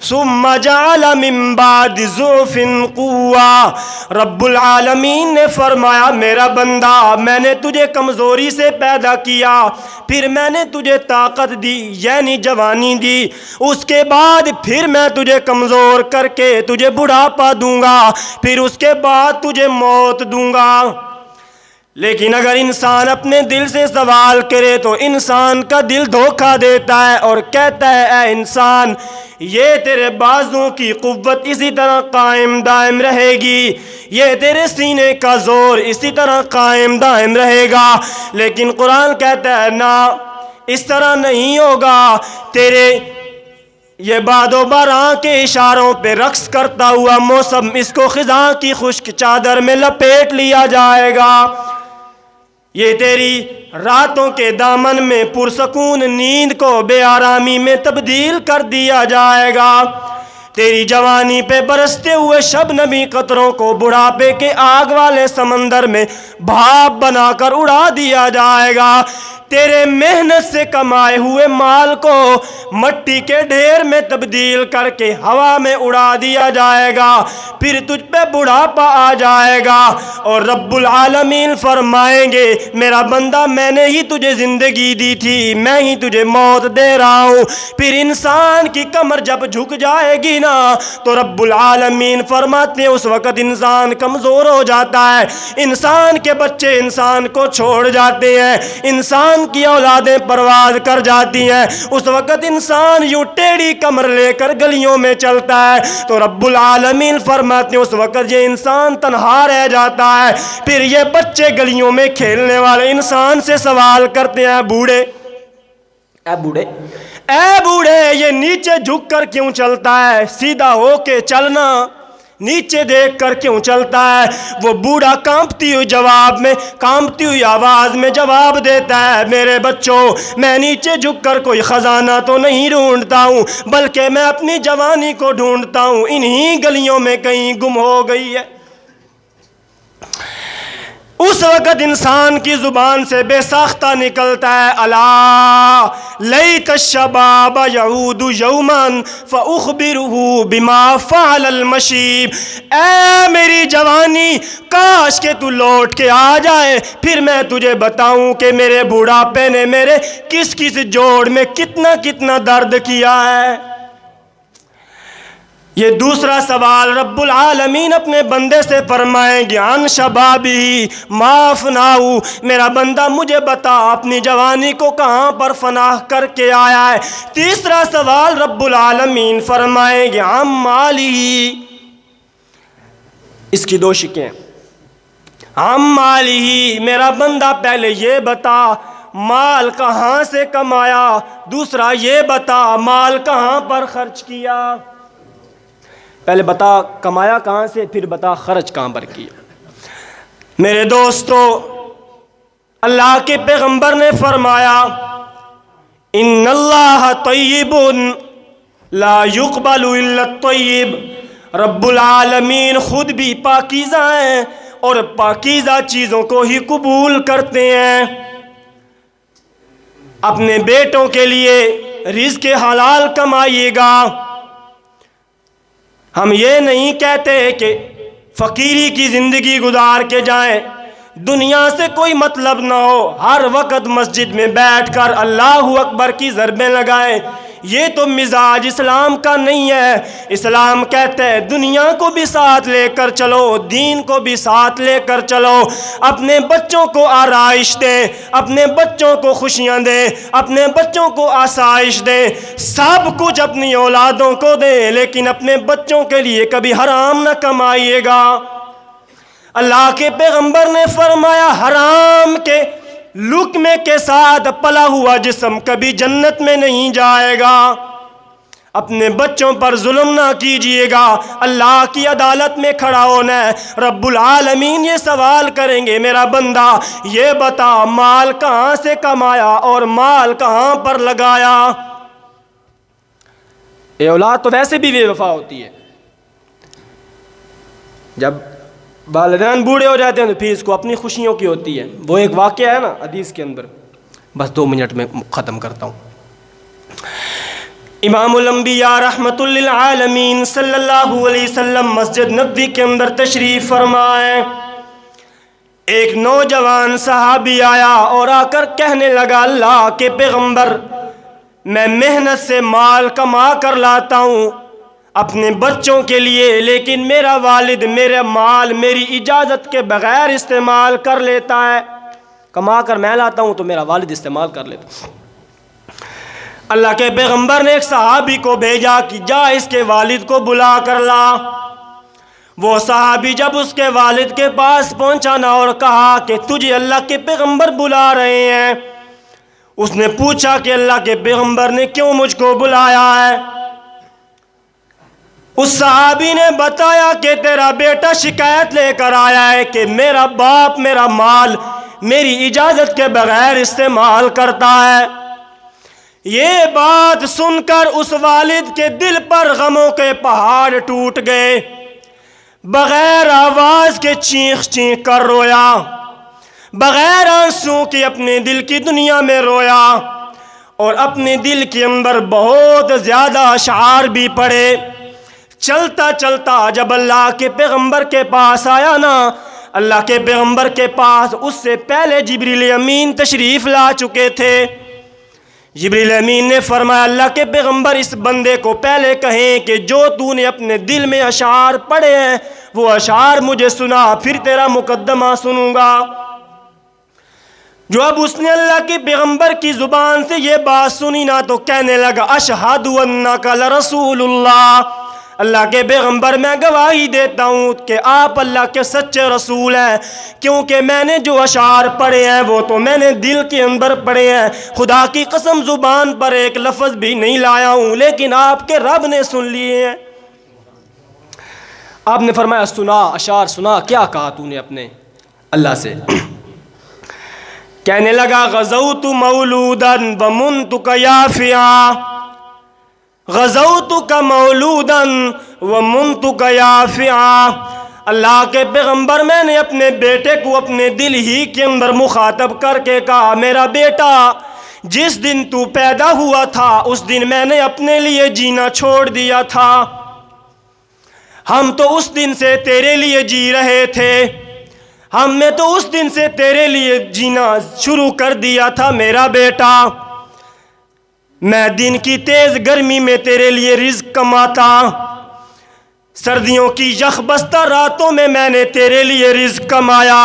ثم جعل من بعد ضعف قوة، رب العالمین نے فرمایا میرا بندہ میں نے تجھے کمزوری سے پیدا کیا، پھر میں نے تجھے طاقت دی یعنی جوانی دی، اس کے بعد پھر میں تجھے کمزور کر کے تجھے بڑھاپا دوں گا، پھر اس کے بعد تجھے موت دوں گا۔ لیکن اگر انسان اپنے دل سے سوال کرے تو انسان کا دل دھوکہ دیتا ہے اور کہتا ہے اے انسان یہ تیرے بازوں کی قوت اسی طرح قائم دائم رہے گی، یہ تیرے سینے کا زور اسی طرح قائم دائم رہے گا۔ لیکن قرآن کہتا ہے نہ، اس طرح نہیں ہوگا، تیرے یہ باد و باران کے اشاروں پہ رقص کرتا ہوا موسم اس کو خزاں کی خشک چادر میں لپیٹ لیا جائے گا، یہ تیری راتوں کے دامن میں پرسکون نیند کو بے آرامی میں تبدیل کر دیا جائے گا، تیری جوانی پہ برستے ہوئے شبنمی قطروں کو بڑھاپے کے آگ والے سمندر میں بھاپ بنا کر اڑا دیا جائے گا، تیرے محنت سے کمائے ہوئے مال کو مٹی کے ڈھیر میں تبدیل کر کے ہوا میں اڑا دیا جائے گا، پھر تجھ پہ بڑھاپا آ جائے گا اور رب العالمین فرمائیں گے میرا بندہ میں نے ہی تجھے زندگی دی تھی، میں ہی تجھے موت دے رہا ہوں۔ پھر انسان کی کمر جب جھک جائے گی نا تو رب العالمین فرماتے ہیں اس وقت انسان کمزور ہو جاتا ہے، انسان کے بچے انسان کو چھوڑ جاتے ہیں، انسان کی اولادیں پرواز کر جاتی ہیں، اس وقت انسان یوں ٹیڑھی کمر لے کر گلیوں میں چلتا ہے تو رب العالمین فرماتے ہیں اس وقت یہ انسان تنہا رہ جاتا ہے۔ پھر یہ بچے گلیوں میں کھیلنے والے انسان سے سوال کرتے ہیں بوڑھے اے بوڑھے یہ نیچے جھک کر کیوں چلتا ہے، سیدھا ہو کے چلنا، نیچے دیکھ کر کیوں چلتا ہے؟ وہ بوڑھا کانپتی ہوئی آواز میں جواب دیتا ہے میرے بچوں میں نیچے جھک کر کوئی خزانہ تو نہیں ڈھونڈتا ہوں بلکہ میں اپنی جوانی کو ڈھونڈتا ہوں، انہی گلیوں میں کہیں گم ہو گئی ہے۔ اس وقت انسان کی زبان سے بے ساختہ نکلتا ہے الا لیت الشباب یعود یوما فاخبرہ بما فعل المشیب، اے میری جوانی کاش کہ تو لوٹ کے آ جائے پھر میں تجھے بتاؤں کہ میرے بوڑھاپے نے میرے کس کس جوڑ میں کتنا کتنا درد کیا ہے۔ یہ دوسرا سوال رب العالمین اپنے بندے سے فرمائیں گے عن شبابی ما افناؤ، میرا بندہ مجھے بتا اپنی جوانی کو کہاں پر فنا کر کے آیا ہے۔ تیسرا سوال رب العالمین فرمائیں گے عن مالی، اس کی دو شکیں، عن مالی میرا بندہ پہلے یہ بتا مال کہاں سے کمایا، دوسرا یہ بتا مال کہاں پر خرچ کیا۔ پہلے بتا کمایا کہاں سے، پھر بتا خرچ کہاں پر کیا۔ میرے دوستو اللہ کے پیغمبر نے فرمایا ان اللہ طیب لا یقبل الا الطیب، رب العالمین خود بھی پاکیزہ ہیں اور پاکیزہ چیزوں کو ہی قبول کرتے ہیں۔ اپنے بیٹوں کے لیے رزق حلال کمائیے گا۔ ہم یہ نہیں کہتے کہ فقیری کی زندگی گزار کے جائیں، دنیا سے کوئی مطلب نہ ہو، ہر وقت مسجد میں بیٹھ کر اللہ اکبر کی ضربیں لگائیں، یہ تو مزاج اسلام کا نہیں ہے۔ اسلام کہتے ہیں دنیا کو بھی ساتھ لے کر چلو، دین کو بھی ساتھ لے کر چلو، اپنے بچوں کو آرائش دیں، اپنے بچوں کو خوشیاں دیں، اپنے بچوں کو آسائش دیں، سب کچھ اپنی اولادوں کو دیں، لیکن اپنے بچوں کے لیے کبھی حرام نہ کمائیے گا۔ اللہ کے پیغمبر نے فرمایا حرام کے لقمے کے ساتھ پلا ہوا جسم کبھی جنت میں نہیں جائے گا۔ اپنے بچوں پر ظلم نہ کیجئے گا، اللہ کی عدالت میں کھڑا ہونا ہے، رب العالمین یہ سوال کریں گے میرا بندہ یہ بتا مال کہاں سے کمایا اور مال کہاں پر لگایا۔ یہ اولاد تو ویسے بھی بے وفا ہوتی ہے، جب والدین بوڑھے ہو جاتے ہیں تو پھر اس کو اپنی خوشیوں کی ہوتی ہے۔ وہ ایک واقعہ ہے نا حدیث کے اندر، بس 2 منٹ میں ختم کرتا ہوں۔ امام الانبیاء رحمت للعالمین صلی اللہ علیہ وسلم مسجد نبوی کے اندر تشریف فرمائے، ایک نوجوان صحابی آیا اور آ کر کہنے لگا اللہ کے پیغمبر میں محنت سے مال کما کر لاتا ہوں اپنے بچوں کے لیے، لیکن میرا والد میرا مال میری اجازت کے بغیر استعمال کر لیتا ہے، کما کر میں لاتا ہوں تو میرا والد استعمال کر لیتا۔ اللہ کے پیغمبر نے ایک صحابی کو بھیجا کہ جا اس کے والد کو بلا کر لا۔ وہ صحابی جب اس کے والد کے پاس پہنچا نا اور کہا کہ تجھے اللہ کے پیغمبر بلا رہے ہیں، اس نے پوچھا کہ اللہ کے پیغمبر نے کیوں مجھ کو بلایا ہے؟ اس صحابی نے بتایا کہ تیرا بیٹا شکایت لے کر آیا ہے کہ میرا باپ میرا مال میری اجازت کے بغیر استعمال کرتا ہے۔ یہ بات سن کر اس والد کے دل پر غموں کے پہاڑ ٹوٹ گئے، بغیر آواز کے چیخ چیخ کر رویا، بغیر آنسو کے اپنے دل کی دنیا میں رویا، اور اپنے دل کے اندر بہت زیادہ اشعار بھی پڑے۔ چلتا چلتا جب اللہ کے پیغمبر کے پاس آیا نا، اللہ کے پیغمبر کے پاس اس سے پہلے جبریل امین تشریف لا چکے تھے۔ جبریل امین نے فرمایا اللہ کے پیغمبر اس بندے کو پہلے کہیں کہ جو تو نے اپنے دل میں اشعار پڑھے ہیں وہ اشعار مجھے سنا، پھر تیرا مقدمہ سنوں گا۔ جو اب اس نے اللہ کے پیغمبر کی زبان سے یہ بات سنی نا تو کہنے لگا اشہد انک لرسول اللہ، اللہ کے پیغمبر میں گواہی دیتا ہوں کہ آپ اللہ کے سچے رسول ہیں، کیونکہ میں نے جو اشعار پڑھے ہیں وہ تو میں نے دل کے اندر پڑھے ہیں، خدا کی قسم زبان پر ایک لفظ بھی نہیں لایا ہوں، لیکن آپ کے رب نے سن لیے ہیں۔ آپ نے فرمایا سنا اشعار سنا، کیا کہا تو نے اپنے اللہ سے؟ کہنے لگا غزوت مولودا ومنتک یافعا، غزوتک مولودا ومنتک یافعا، اللہ کے پیغمبر میں نے اپنے بیٹے کو اپنے دل ہی کے اندر مخاطب کر کے کہا میرا بیٹا جس دن تو پیدا ہوا تھا اس دن میں نے اپنے لیے جینا چھوڑ دیا تھا، ہم تو اس دن سے تیرے لیے جی رہے تھے، ہم نے تو اس دن سے تیرے لیے جینا شروع کر دیا تھا میرا بیٹا، میں دن کی تیز گرمی میں تیرے لیے رزق کماتا، سردیوں کی یخ بستہ راتوں میں میں نے تیرے لیے رزق کمایا،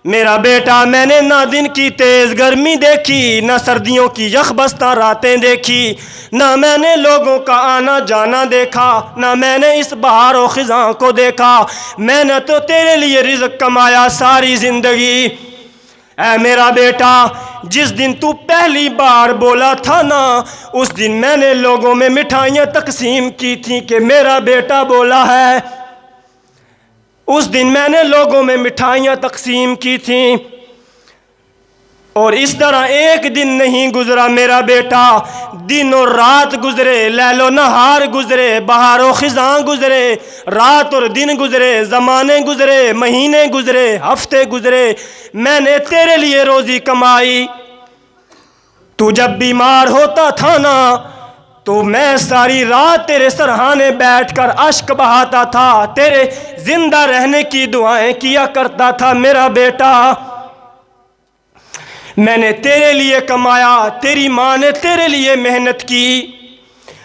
میرا بیٹا میں نے نہ دن کی تیز گرمی دیکھی نہ سردیوں کی یخ بستہ راتیں دیکھی، نہ میں نے لوگوں کا آنا جانا دیکھا، نہ میں نے اس بہار و خزاں کو دیکھا، میں نے تو تیرے لیے رزق کمایا ساری زندگی۔ اے میرا بیٹا جس دن تو پہلی بار بولا تھا نا اس دن میں نے لوگوں میں مٹھائیاں تقسیم کی تھیں کہ میرا بیٹا بولا ہے، اس دن میں نے لوگوں میں مٹھائیاں تقسیم کی تھیں، اور اس طرح ایک دن نہیں گزرا میرا بیٹا، دن اور رات گزرے، لیل و نہار گزرے، بہار و خزاں گزرے، رات اور دن گزرے، زمانے گزرے، مہینے گزرے، ہفتے گزرے، میں نے تیرے لیے روزی کمائی۔ تو جب بیمار ہوتا تھا نا تو میں ساری رات تیرے سرہانے بیٹھ کر اشک بہاتا تھا، تیرے زندہ رہنے کی دعائیں کیا کرتا تھا میرا بیٹا۔ میں نے تیرے لیے کمایا، تیری ماں نے تیرے لیے محنت کی۔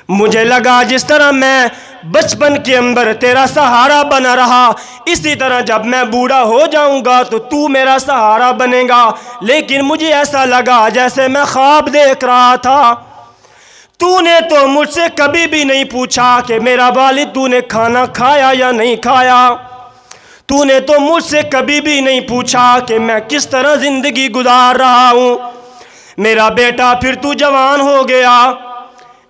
مجھے لگا جس طرح میں بچپن کے اندر تیرا سہارا بنا رہا، اسی طرح جب میں بوڑھا ہو جاؤں گا تو میرا سہارا بنے گا، لیکن مجھے ایسا لگا جیسے میں خواب دیکھ رہا تھا۔ تو نے تو مجھ سے کبھی بھی نہیں پوچھا کہ میرا والد تو نے کھانا کھایا یا نہیں کھایا، تو نے تو مجھ سے کبھی بھی نہیں پوچھا کہ میں کس طرح زندگی گزار رہا ہوں۔ میرا بیٹا پھر تو جوان ہو گیا،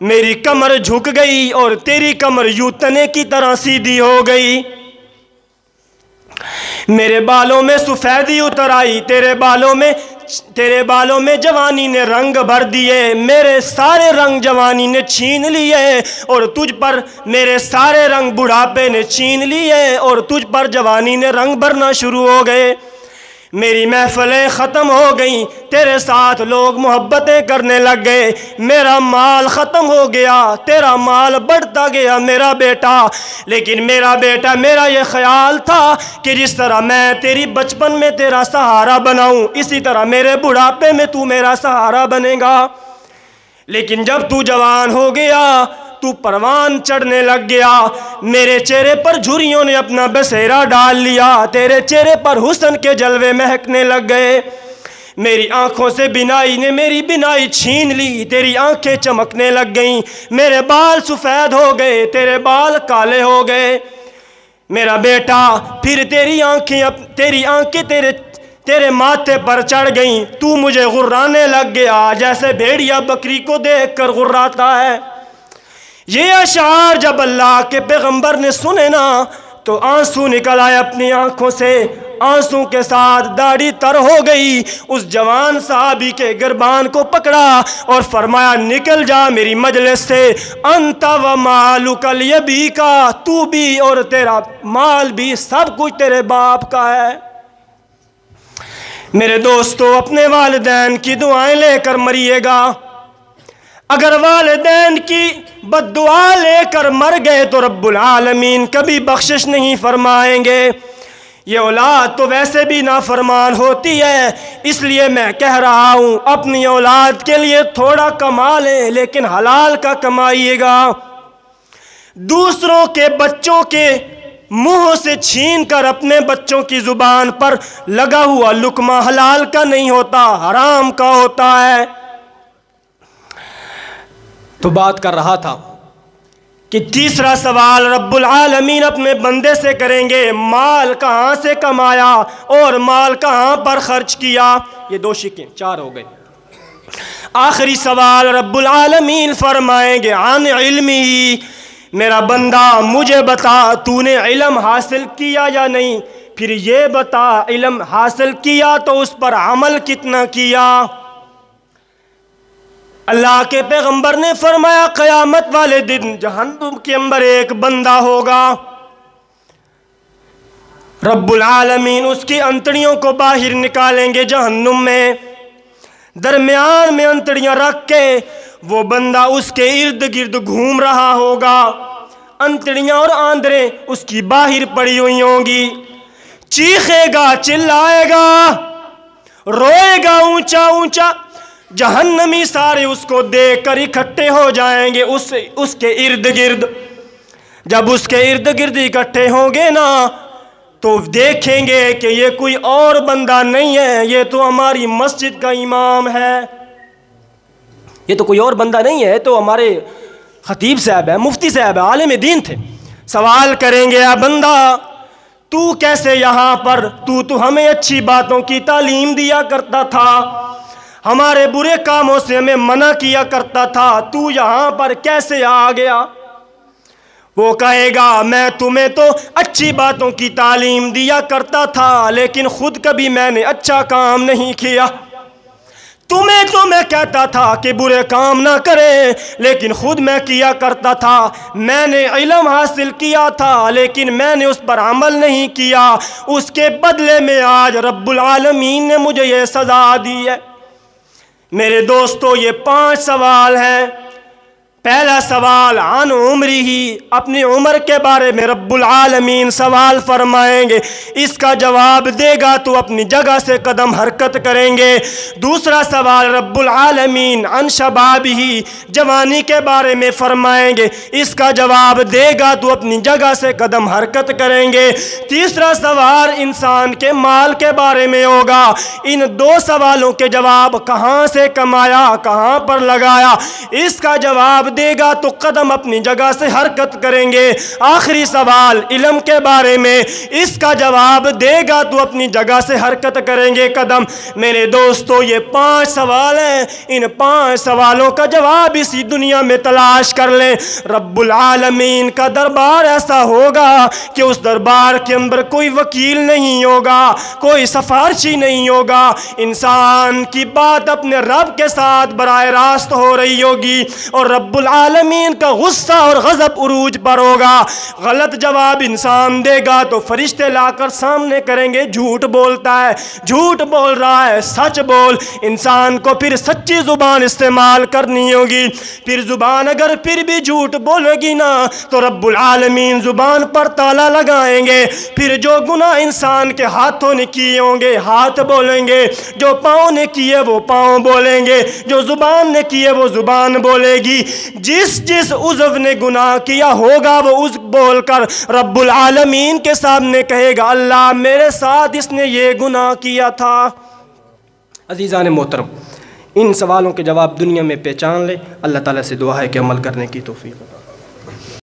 میری کمر جھک گئی اور تیری کمر یوں تنے کی طرح سیدھی ہو گئی، میرے بالوں میں سفیدی اتر آئی، تیرے بالوں میں جوانی نے رنگ بھر دیے، میرے سارے رنگ جوانی نے چھین لیے، اور تجھ پر میرے سارے رنگ بڑھاپے نے چھین لیے، اور تجھ پر جوانی نے رنگ بھرنا شروع ہو گئے۔ میری محفلیں ختم ہو گئیں، تیرے ساتھ لوگ محبتیں کرنے لگ گئے، میرا مال ختم ہو گیا، تیرا مال بڑھتا گیا میرا بیٹا۔ لیکن میرا بیٹا، میرا یہ خیال تھا کہ جس طرح میں تیری بچپن میں تیرا سہارا بناؤں، اسی طرح میرے بڑھاپے میں تو میرا سہارا بنے گا۔ لیکن جب تو جوان ہو گیا تو پروان چڑھنے لگ گیا، میرے چہرے پر جھریوں نے اپنا بسیرا ڈال لیا، تیرے چہرے پر حسن کے جلوے مہکنے لگ گئے، میری آنکھوں سے بینائی نے میری بینائی چھین لی، تیری آنکھیں چمکنے لگ گئیں، میرے بال سفید ہو گئے، تیرے بال کالے ہو گئے۔ میرا بیٹا پھر تیری آنکھیں تیرے ماتھے پر چڑھ گئیں، تو مجھے غرانے لگ گیا جیسے بھیڑیا بکری کو دیکھ کر غراتا ہے۔ یہ اشعار جب اللہ کے پیغمبر نے سنے نا تو آنسو نکل آئے اپنی آنکھوں سے، آنسو کے ساتھ داڑھی تر ہو گئی۔ اس جوان صحابی کے گربان کو پکڑا اور فرمایا نکل جا میری مجلس سے، انت و مالک لیبیکا، تو بھی اور تیرا مال بھی سب کچھ تیرے باپ کا ہے۔ میرے دوستو، اپنے والدین کی دعائیں لے کر مریے گا، اگر والدین کی بد دعا لے کر مر گئے تو رب العالمین کبھی بخشش نہیں فرمائیں گے۔ یہ اولاد تو ویسے بھی نافرمان ہوتی ہے، اس لیے میں کہہ رہا ہوں اپنی اولاد کے لیے تھوڑا کما لیں لیکن حلال کا کمائیے گا۔ دوسروں کے بچوں کے منہ سے چھین کر اپنے بچوں کی زبان پر لگا ہوا لقمہ حلال کا نہیں ہوتا، حرام کا ہوتا ہے۔ تو بات کر رہا تھا کہ تیسرا سوال رب العالمین اپنے بندے سے کریں گے، مال کہاں سے کمایا اور مال کہاں پر خرچ کیا؟ یہ دو شکیں، چار ہو گئے۔ آخری سوال رب العالمین فرمائیں گے عن علمی، میرا بندہ مجھے بتا تو نے علم حاصل کیا یا نہیں، پھر یہ بتا علم حاصل کیا تو اس پر عمل کتنا کیا۔ اللہ کے پیغمبر نے فرمایا قیامت والے دن جہنم کے اندر ایک بندہ ہوگا، رب العالمین اس کی انتڑیوں کو باہر نکالیں گے جہنم میں، درمیان میں انتڑیاں رکھ کے وہ بندہ اس کے ارد گرد گھوم رہا ہوگا، انتڑیاں اور آندریں اس کی باہر پڑی ہوئی ہوں گی، چیخے گا، چلائے گا، روئے گا اونچا اونچا، جہنمی سارے اس کو دیکھ کر اکٹھے ہو جائیں گے اس کے ارد گرد۔ جب اس کے ارد گرد اکٹھے ہوں گے نا تو دیکھیں گے کہ یہ کوئی اور بندہ نہیں ہے، یہ تو ہماری مسجد کا امام ہے، یہ تو کوئی اور بندہ نہیں ہے، تو ہمارے خطیب صاحب ہے، مفتی صاحب ہے، عالم دین تھے۔ سوال کریں گے اے بندہ تو کیسے یہاں پر، تو ہمیں اچھی باتوں کی تعلیم دیا کرتا تھا، ہمارے برے کاموں سے ہمیں منع کیا کرتا تھا، تو یہاں پر کیسے آ گیا؟ وہ کہے گا میں تمہیں تو اچھی باتوں کی تعلیم دیا کرتا تھا لیکن خود کبھی میں نے اچھا کام نہیں کیا، تمہیں تو میں کہتا تھا کہ برے کام نہ کریں، لیکن خود میں کیا کرتا تھا۔ میں نے علم حاصل کیا تھا لیکن میں نے اس پر عمل نہیں کیا، اس کے بدلے میں آج رب العالمین نے مجھے یہ سزا دی ہے۔ میرے دوستو، یہ 5 سوال ہیں۔ پہلا سوال عن عمری ہی، اپنی عمر کے بارے میں رب العالمین سوال فرمائیں گے، اس کا جواب دے گا تو اپنی جگہ سے قدم حرکت کریں گے۔ دوسرا سوال رب العالمین عن شبابہ ہی، جوانی کے بارے میں فرمائیں گے، اس کا جواب دے گا تو اپنی جگہ سے قدم حرکت کریں گے۔ تیسرا سوال انسان کے مال کے بارے میں ہوگا۔ ان 2 سوالوں کے جواب کہاں سے کمایا، کہاں پر لگایا، اس کا جواب دے گا تو قدم اپنی جگہ سے حرکت کریں گے۔ آخری سوال علم کے بارے میں، اس کا جواب دے گا تو اپنی جگہ سے حرکت کریں گے قدم۔ میرے دوستو، یہ 5 سوال ہیں، ان 5 سوالوں کا جواب اسی دنیا میں تلاش کر لیں۔ رب العالمین کا دربار ایسا ہوگا کہ اس دربار کے اندر کوئی وکیل نہیں ہوگا، کوئی سفارشی نہیں ہوگا، انسان کی بات اپنے رب کے ساتھ براہ راست ہو رہی ہوگی، اور رب العالمین کا غصہ اور غضب عروج پر ہوگا۔ غلط جواب انسان دے گا تو فرشتے لا کر سامنے کریں گے، جھوٹ بولتا ہے، جھوٹ بول رہا ہے، سچ بول۔ انسان کو پھر سچی زبان استعمال کرنی ہوگی۔ پھر زبان اگر پھر بھی جھوٹ بولے گی نا تو رب العالمین زبان پر تالا لگائیں گے۔ پھر جو گناہ انسان کے ہاتھوں نے کیے ہوں گے ہاتھ بولیں گے، جو پاؤں نے کیے وہ پاؤں بولیں گے، جو زبان نے کیے وہ زبان بولے گی۔ جس عضو نے گناہ کیا ہوگا وہ عضو بول کر رب العالمین کے سامنے کہے گا، اللہ میرے ساتھ اس نے یہ گناہ کیا تھا۔ عزیزان محترم، ان سوالوں کے جواب دنیا میں پہچان لے۔ اللہ تعالیٰ سے دعا ہے کہ عمل کرنے کی توفیق عطا فرمائے۔